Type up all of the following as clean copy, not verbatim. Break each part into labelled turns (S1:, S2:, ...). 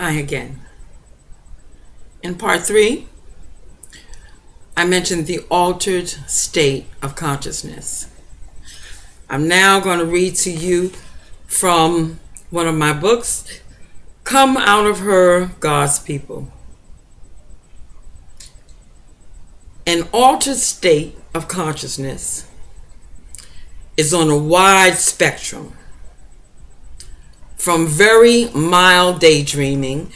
S1: Hi again. In part 3, I mentioned the altered state of consciousness. I'm now going to read to you from one of my books, Come Out of Her, God's People. An altered state of consciousness is on a wide spectrum, from very mild daydreaming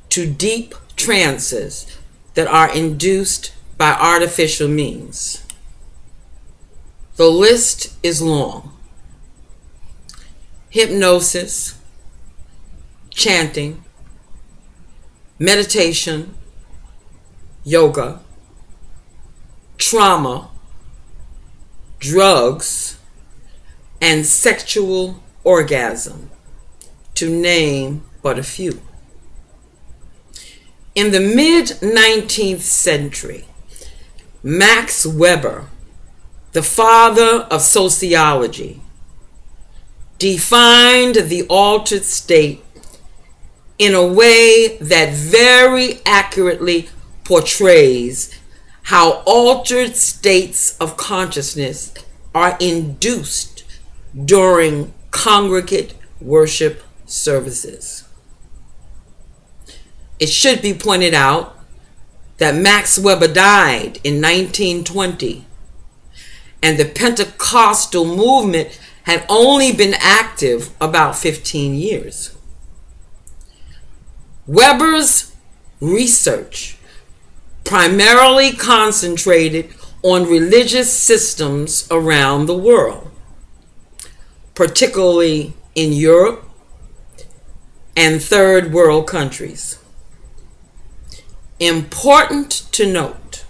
S1: to deep trances that are induced by artificial means. The list is long. Hypnosis, chanting, meditation, yoga, trauma, drugs, and sexual orgasm, to name but a few. In the mid-19th century, Max Weber, the father of sociology, defined the altered state in a way that very accurately portrays how altered states of consciousness are induced during congregate worship services. It should be pointed out that Max Weber died in 1920, and the Pentecostal movement had only been active about 15 years. Weber's research primarily concentrated on religious systems around the world, particularly in Europe and third world countries. Important to note,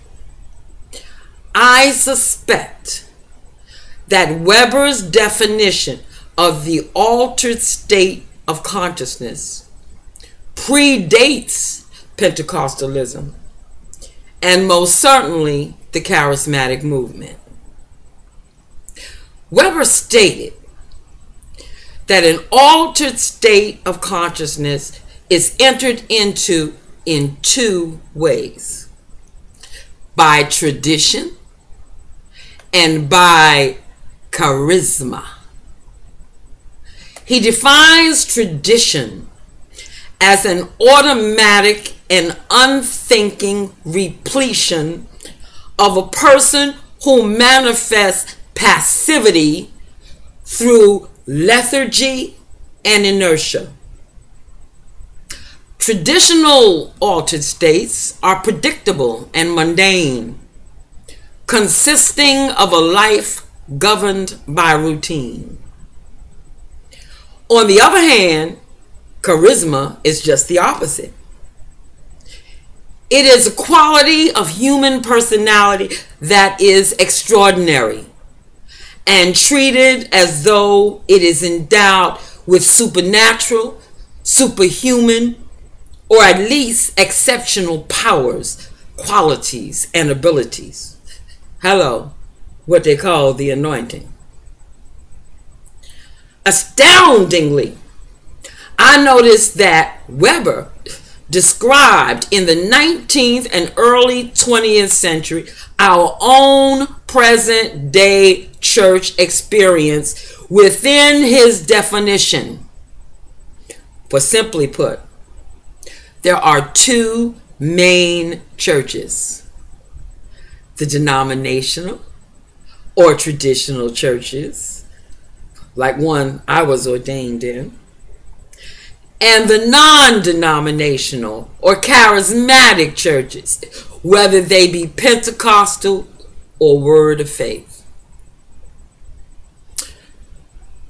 S1: I suspect that Weber's definition of the altered state of consciousness predates Pentecostalism and most certainly the charismatic movement. Weber stated that an altered state of consciousness is entered into in two ways: by tradition and by charisma. He defines tradition as an automatic and unthinking repletion of a person who manifests passivity through lethargy and inertia. Traditional altered states are predictable and mundane, consisting of a life governed by routine. On the other hand, charisma is just the opposite. It is a quality of human personality that is extraordinary and treated as though it is endowed with supernatural, superhuman, or at least exceptional powers, qualities, and abilities. Hello, what they call the anointing. Astoundingly, I noticed that Weber described in the 19th and early 20th century our own present day church experience within his definition. For simply put, there are two main churches: the denominational or traditional churches, like one I was ordained in, and the non-denominational or charismatic churches, whether they be Pentecostal or Word of Faith.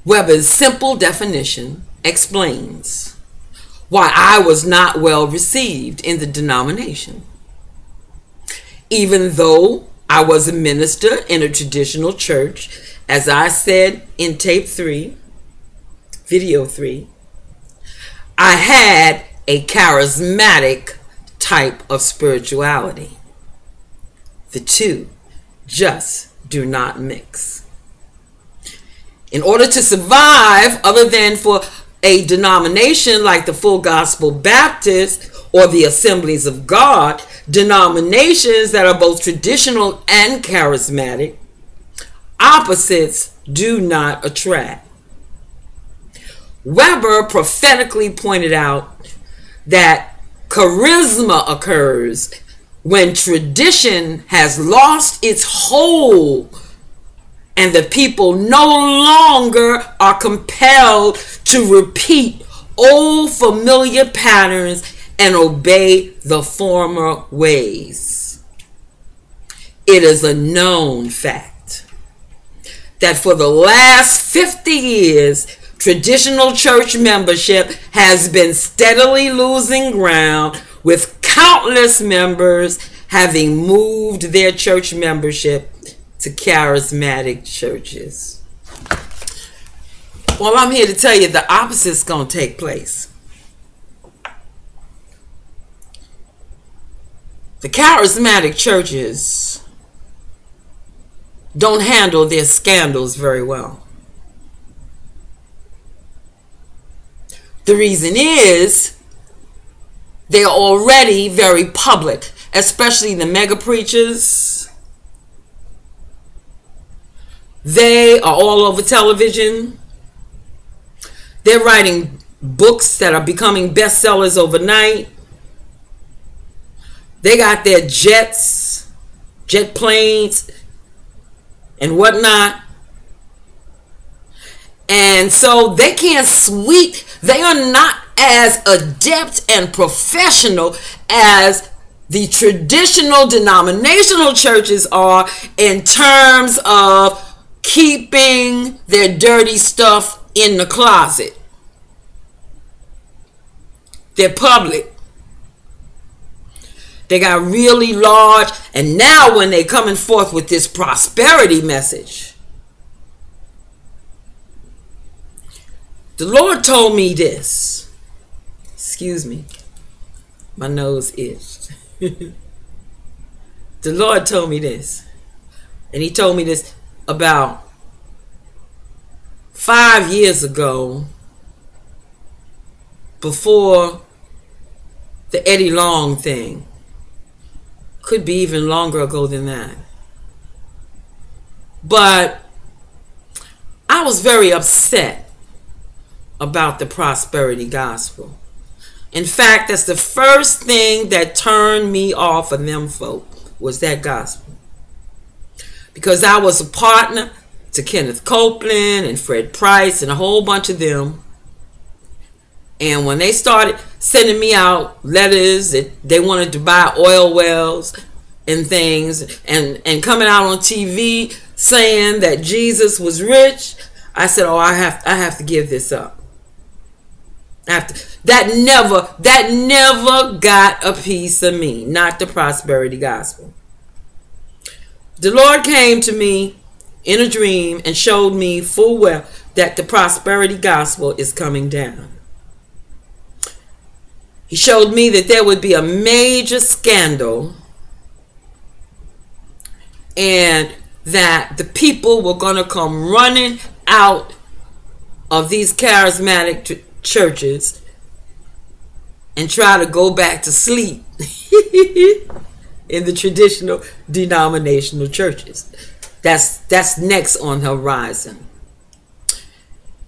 S1: Weber's simple definition explains why I was not well received in the denomination. Even though I was a minister in a traditional church, as I said in tape 3, video 3, I had a charismatic type of spirituality. The two just do not mix. In order to survive, other than for a denomination like the Full Gospel Baptist or the Assemblies of God, denominations that are both traditional and charismatic, opposites do not attract. Weber prophetically pointed out that charisma occurs when tradition has lost its hold and the people no longer are compelled to repeat old familiar patterns and obey the former ways. It is a known fact that for the last 50 years, traditional church membership has been steadily losing ground, with countless members having moved their church membership to charismatic churches. Well, I'm here to tell you the opposite's going to take place. The charismatic churches don't handle their scandals very well. The reason is they are already very public, especially the mega preachers. They are all over television. They're writing books that are becoming bestsellers overnight. They got their jets, jet planes, and whatnot. And so they can't sweep. They are not as adept and professional as the traditional denominational churches are in terms of keeping their dirty stuff in the closet. They're public. They got really large, and now when they're coming forth with this prosperity message, the Lord told me this. Excuse me. My nose itched. The Lord told me this. And he told me this about 5 years ago, before the Eddie Long thing. Could be even longer ago than that. But I was very upset about the prosperity gospel. In fact, that's the first thing that turned me off of them folk, was that gospel. Because I was a partner to Kenneth Copeland and Fred Price and a whole bunch of them. And when they started sending me out letters that they wanted to buy oil wells and things, and coming out on TV saying that Jesus was rich, I said, oh, I have to give this up. That never got a piece of me, not the prosperity gospel. The Lord came to me in a dream and showed me full well that the prosperity gospel is coming down. He showed me that there would be a major scandal and that the people were going to come running out of these charismatic churches and try to go back to sleep in the traditional denominational churches. That's next on the horizon.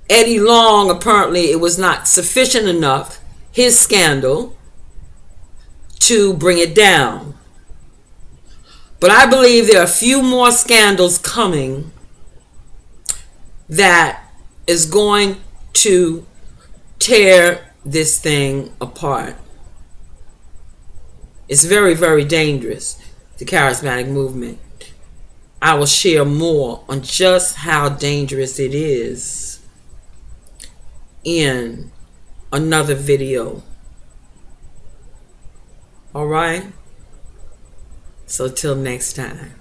S1: Eddie Long, apparently it was not sufficient enough, his scandal, to bring it down. But I believe there are a few more scandals coming that is going to tear this thing apart. It's very, very dangerous, the charismatic movement. I will share more on just how dangerous it is in another video. All right? So till next time.